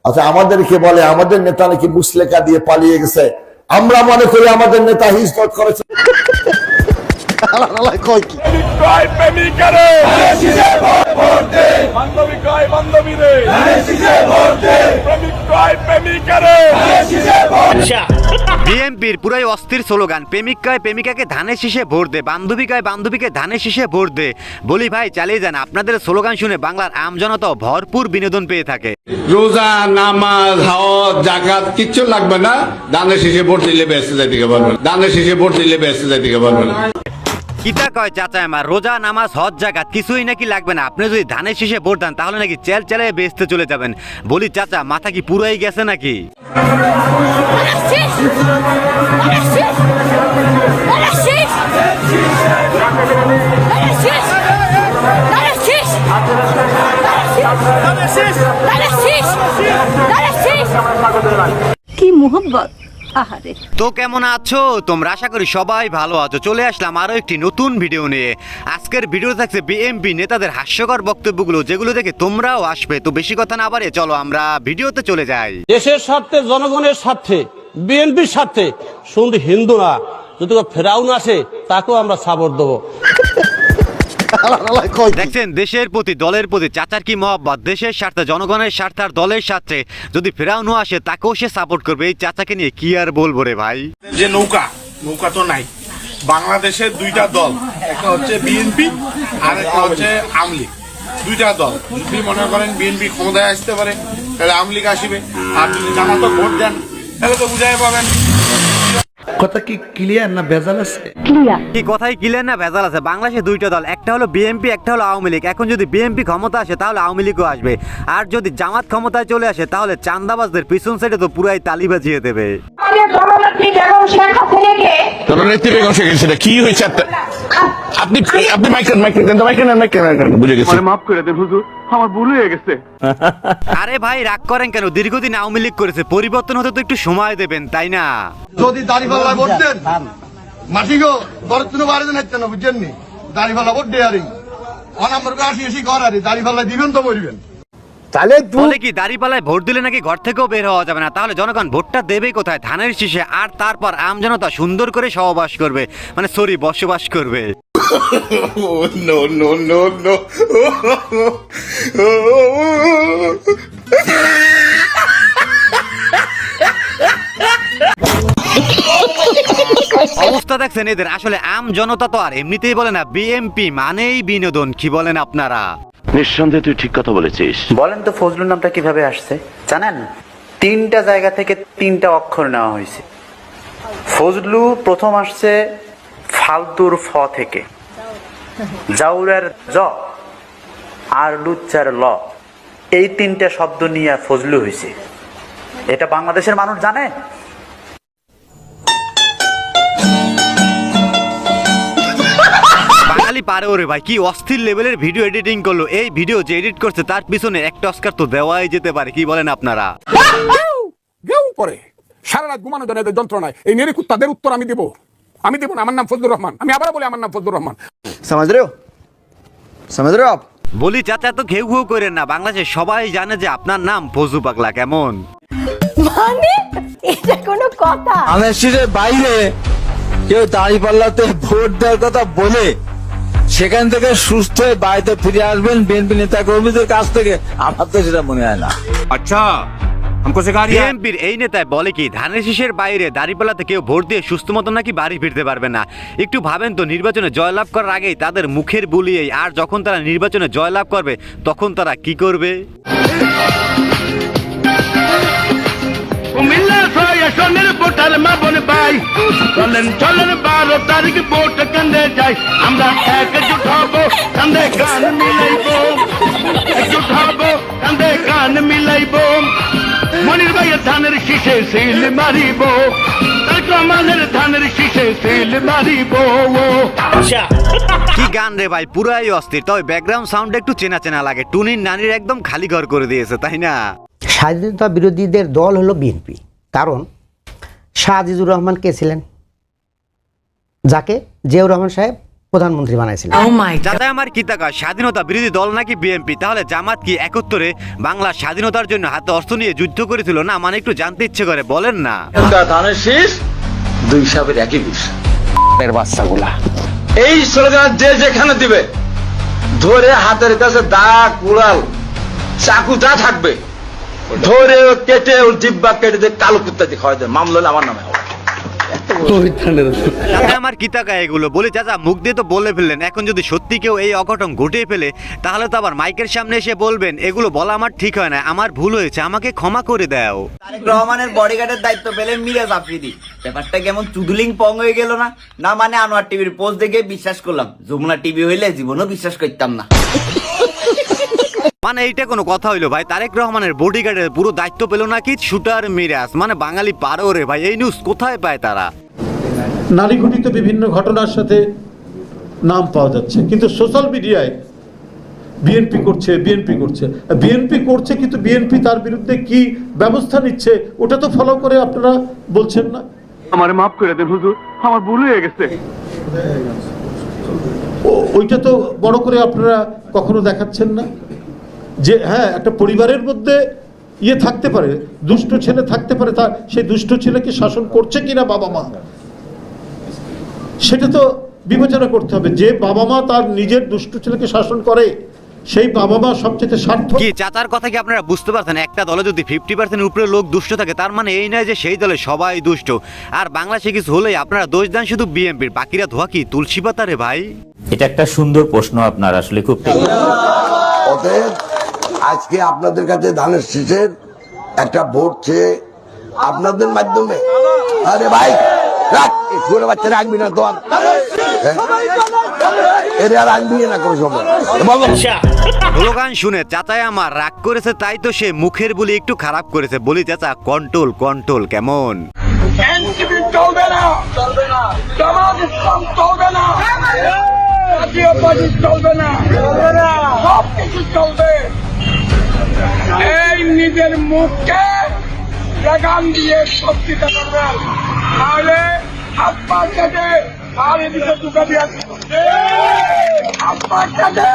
আচ্ছা, আমাদেরকে বলে আমাদের নেতা নাকি মুসলেখা দিয়ে পালিয়ে গেছে। আমরা মনে করি আমাদের নেতা হিজরত করেছে। বিএনপির পুরাই অস্থির স্লোগান, প্রেমিক কয় প্রেমিকাকে ধানের শীষে ভোট দে, বান্ধবী কয় বান্ধবীকে ধানের শীষে ভোট দে। বলি ভাই চালিয়ে যান, আপনাদের স্লোগান শুনে বাংলার আমজনতা ভরপুর বিনোদন পেয়ে থাকে। রোজা, নামাজ, হজ, জাকাত কিচ্ছু লাগবে না, ধানের শীষে ভোট দিলে বেঁচে যাইতে পারবেন, ধানের শীষে ভোট দিলে বেঁচে যাইতে পারবেন। কিতা কয় চাচা আমার, রোজা নামাজ হজ জাকাত কিছুই নাকি লাগবে না, আপনি যদি ধানের শীষে ভোট দেন তাহলে নাকি চেল চেলে বেচতে চলে যাবেন। বলি চাচা মাথা কি পুরাই গেছে নাকি? কি মোহব্বত। তো কেমন আছো তোমরা? আশা করি সবাই ভালো আছো। চলে আসলাম আরো একটি নতুন ভিডিও নিয়ে। আজকের ভিডিও থাকছে বিএনপি নেতাদের হাস্যকর বক্তব্যগুলো, যেগুলো দেখে তোমরাও আসবে। তো বেশি কথা না বাড়িয়ে চলো আমরা ভিডিওতে চলে যাই। দেশের স্বার্থে, জনগণের স্বার্থে, বিএনপির স্বার্থে শুধু হিন্দু না, যদি ফেরাউন আসে তাকেও আমরা সাপোর্ট দেবো। দেখছেন দেশের প্রতি দলের প্রতি চাচার কি মহব্বত। দেশের স্বার্থে, জনগণের স্বার্থে আর দলের স্বার্থে যদি ফেরাউনও আসে তাকেও সে সাপোর্ট করবে। এই চাচাকে নিয়ে কি আর বলবো রে ভাই। যে নৌকা তো নাই। বাংলাদেশের দুইটা দল, একটা হচ্ছে বিএনপি আর একটা হচ্ছে আওয়ামী লীগ। দুইটা দল যদি মনে করেন বিএনপি ক্ষমতায় আসতে পারে তাহলে আওয়ামী লীগ আসবে, আর যদি জামাতে ভোট দেন তাহলে তো বুঝাই পাবেন। কথা কি ক্লিয়ার না ভেজাল আছে? কি কথাই ক্লিয়ার না ভেজাল আছে। বাংলাদেশে দুইটা দল, একটা হলো বিএনপি, একটা হলো আওয়ামী লীগ। এখন যদি বিএনপি ক্ষমতা আসে তাহলে আওয়ামী লীগও আসবে, আর যদি জামাত ক্ষমতায় চলে আসে তাহলে চান্দাবাজদের পিছন সাইডে তো পুরাই তালি বাজিয়ে দেবে। কি হয়েছে? আপনি বুঝে গেছেন। মাফ করে দেন হুজুর, আমার ভুল হয়ে গেছে। আরে ভাই রাগ করেন কেন? দীর্ঘদিন আওয়ামী লীগ করেছে, পরিবর্তন হতে তো একটু সময় দেবেন, তাই না? যদি দাড়িপাল্লা ভোট দেন মাটি গো বরত্ন বাড়ি দেন হচ্ছে না, বুঝছেন নি? দাড়িপাল্লা ভোট দেয়ারি অনাম্বর আসি এসি করারি দাড়িপাল্লা দিবেন তো বলবেন। বলে কি দাড়িপাল্লায় ভোট দিলে নাকি ঘর থেকেও বের হওয়া যাবে না? তাহলে জনগণ ভোটটা দেবে কোথায়? ধানের শীষে। আর তারপর আমজনতা সুন্দর করে সহবাস করবে, মানে সরি বসবাস করবে। No no no no. অবস্থা দেখছেন এদের। আসলে আম জনতা তো আর এমনিতেই বলে না বিএনপি মানেই বিনোদন। কি বলেন আপনারা? নিঃসন্দেহে তুই ঠিক কথা বলেছিস। বলেন তো ফজলুর নামটা কিভাবে আসছে জানেন? 3টা জায়গা থেকে 3টা অক্ষর নেওয়া হয়েছে। ফজলু প্রথম আসছে ফালতুর ফ থেকে, জাউরের জ আর লুচ্চার ল, এই 3টা শব্দ নিয়ে ফজলু হয়েছে। এটা বাংলাদেশের মানুষ জানে? বাঙালি পারে ওরে ভাই। কি অস্থির লেভেলের ভিডিও এডিটিং করলো। এই ভিডিও যে এডিট করছে তার পিছনে একটা অস্কার তো দেওয়াই যেতে পারে। কি বলেন আপনারা? পরে সারা রাত ঘুমানো দেন এদের যন্ত্রণায়। এই নেড়ে কুত্তাদের উত্তর আমি দেবো না। আমার নাম ফজলুর রহমান। আমি আবার বলি আমার নাম ফজলুর রহমান। সমাজ রে বলি চাচা তো ঘেউ ঘেউ করেন না, বাংলাদেশে সবাই জানে যে আপনার নাম ফজলু পাগলা। কেমন মানে এটা কোনো কথা? ধানের শীষের বাইরে কেউ দাঁড়িপাল্লাতে ভোট দেওয়ার কথা বলে সেখান থেকে সুস্থ হয়ে বাড়িতে ফিরে আসবেন বিএনপি নেতা কর্মীদের কাছ থেকে, আমার তো সেটা মনে হয় না। আচ্ছা বিএনপির এই নেতায় বলে কি ধানের শীষের বাইরে দাঁড়িপাল্লাতে কেউ ভোট দিয়ে সুস্থ মতো নাকি বাড়ি ফিরতে পারবে না। একটু ভাবেন তো, নির্বাচনে জয়লাভ করার আগেই তাদের মুখের বুলিয়েই, আর যখন তারা নির্বাচনে জয়লাভ করবে তখন তারা কি করবে? চলেন 12 তারিখ ভোট কেন্দ্রে যাই, আমরা একজুট হব, কাঁধে কান মিলাইব, একজুট হব, কাঁধে কান মিলাইব। মনির ভাইয়ের ধানের শীষে সিল মারিব, কামালের ধানের শীষে সিল মারিব। কি গান রে ভাই, পুরাই অস্থির। তবে ব্যাকগ্রাউন্ড সাউন্ড একটু চেনা চেনা লাগে। টুনির নানির একদম খালি ঘর করে দিয়েছে, তাই না? স্বাধীনতা বিরোধীদের দল হলো বিএনপি। কারণ শাহ আজিজুর রহমান কে ছিলেন, যাকে জিয়াউর রহমান সাহেব প্রধানমন্ত্রী বানাইছিলেন। চাচা আমার কি টাকা স্বাধীনতা বিরোধী দল নাকি বিএনপি? তাহলে জামাত কি 71-এ বাংলার স্বাধীনতার জন্য হাতে অস্ত্র নিয়ে যুদ্ধ করেছিল না? মানে একটু জানতে ইচ্ছে করে, বলেন না। ধানের শীষ দুই সাপের একই বিষ বাচ্চাগুলা এই স্লোগান যে যেখানে দিবে ধরে হাতের কাছে দা কুড়াল চাকু যা থাকবে ধরে কেটে ওর জিব্বা কেটে দিয়ে কালো কুত্তা দিয়ে খাওয়াই দেয়, মামলা হলে আমার নামে হবে। চাচা আমার কি টাকা এগুলো? বলি চাচা মুখ দিয়ে তো বলে ফেললেন, এখন যদি সত্যি কেউ এই অঘটন ঘটিয়ে ফেলে তাহলে তো আবার মাইকের সামনে এসে বলবেন এগুলো বলা আমার ঠিক হয় না, আমার ভুল হয়েছে, আমাকে ক্ষমা করে দাও। তারেক রহমানের বডিগার্ডের দায়িত্ব পেলেন মিরাজ আফ্রিদি। ব্যাপারটা কেমন চুদুলিং পং হয়ে গেল না? না মানে আনোয়ার টিভির পোস্ট দেখে বিশ্বাস করলাম, যমুনা টিভি হইলে জীবনও বিশ্বাস করতাম না। মানে এইটা কোনো কথা হইলো ভাই? তারেক রহমানের বডিগার্ডের পুরো দায়িত্ব পেল নাকি শুটার মিরাজ? মানে বাঙালি পারো রে ভাই, এই নিউজ কোথায় পায় তারা? নারী ঘটিত বিভিন্ন ঘটনার সাথে নাম পাওয়া যাচ্ছে, কিন্তু সোশ্যাল মিডিয়ায় বিএনপি করছে কিন্তু বিএনপি তার বিরুদ্ধে কি ব্যবস্থা নিচ্ছে ওটা তো ফলো করে আপনারা বলছেন না। আমার মাফ করে দেন হুজুর, আমার ভুল হয়ে গেছে। ওইটা তো বড় করে আপনারা কখনো দেখাচ্ছেন না যে হ্যাঁ একটা পরিবারের মধ্যে ইয়ে থাকতে পারে, দুষ্ট ছেলে থাকতে পারে, তার সেই দুষ্ট ছেলেকে শাসন করছে কিনা বাবা মা, সেটা তো বিবেচনা করতে হবে। যে বাবা মা তার নিজের দুষ্ট ছেলেকে শাসন করে সেই বাবা মা সবচেয়ে স্বার্থ। কি চাচার কথা কি আপনারা বুঝতে পারছেন? একটা দলে যদি 50% উপরে লোক দুষ্ট থাকে তার মানে এই নয় যে সেই দলে সবাই দুষ্ট। আর বাংলাদেশে কিছু হলেই আপনারা দোষ দেন শুধু বিএনপির, বাকিরা ধোয়া কি তুলসী পাতা রে ভাই? এটা একটা সুন্দর প্রশ্ন আপনার, আসলে খুব অতএব আজকে আপনাদের কাছে ধানের শীষের একটা ভোট চেয়ে আপনাদের মাধ্যমে, আরে ভাই রাখ ছোট বাচ্চা রাখবি না তো এরা রাখবি না কোনো সময়। স্লোগান শুনে চাচাই আমার রাগ করেছে, তাই তো সে মুখের বলি একটু খারাপ করেছে। বলি চাচা কন্ট্রোল কন্ট্রোল কেমন? এনসিপি চলবে না, জামাত ইসলাম চলবে না, জাতীয় পার্টি চলবে না, সব কিছু চলবে। এই নিজের মুখকে লাগাম দিয়ে শক্তি দেখাবেন, তাহলে হাত পা কেটে আর এদিকে ঢুকে দিয়ে আসবে, হাত পা কেটে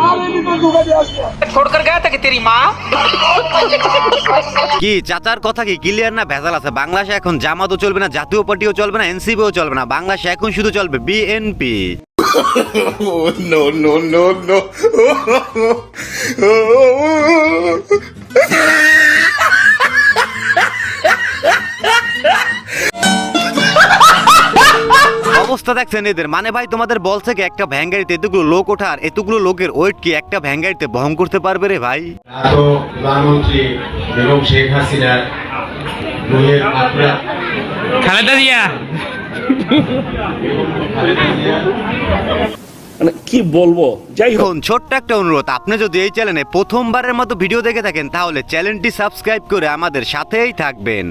আর এদিকে ঢুকে দিয়ে আসবে। ছোড়কর গয়া থাকে তেরি মা। কি চাচার কথা কি ক্লিয়ার না ভেজাল আছে? বাংলাদেশে এখন জামাতও চলবে না, জাতীয় পার্টিও চলবে না, এনসিপিও চলবে না, বাংলাদেশে এখন শুধু চলবে BNP. No no no no অবস্থা দেখছেন এদের? মানে ভাই তোমাদের বল থেকে একটা ভ্যান গাড়িতে এতগুলো লোক ওঠার, এতগুলো লোকের ওয়েট কি একটা ভ্যান গাড়িতে বহন করতে পারবে রে ভাই? প্রধানমন্ত্রী বেগম শেখ হাসিনার খালেদা জিয়া মানে কি বলবো, যাই হোক এখন ছোট্ট একটা অনুরোধ, আপনি যদি এই চ্যানেলে প্রথমবারের মতো ভিডিও দেখে থাকেন তাহলে চ্যানেলটি সাবস্ক্রাইব করে আমাদের সাথেই থাকবেন।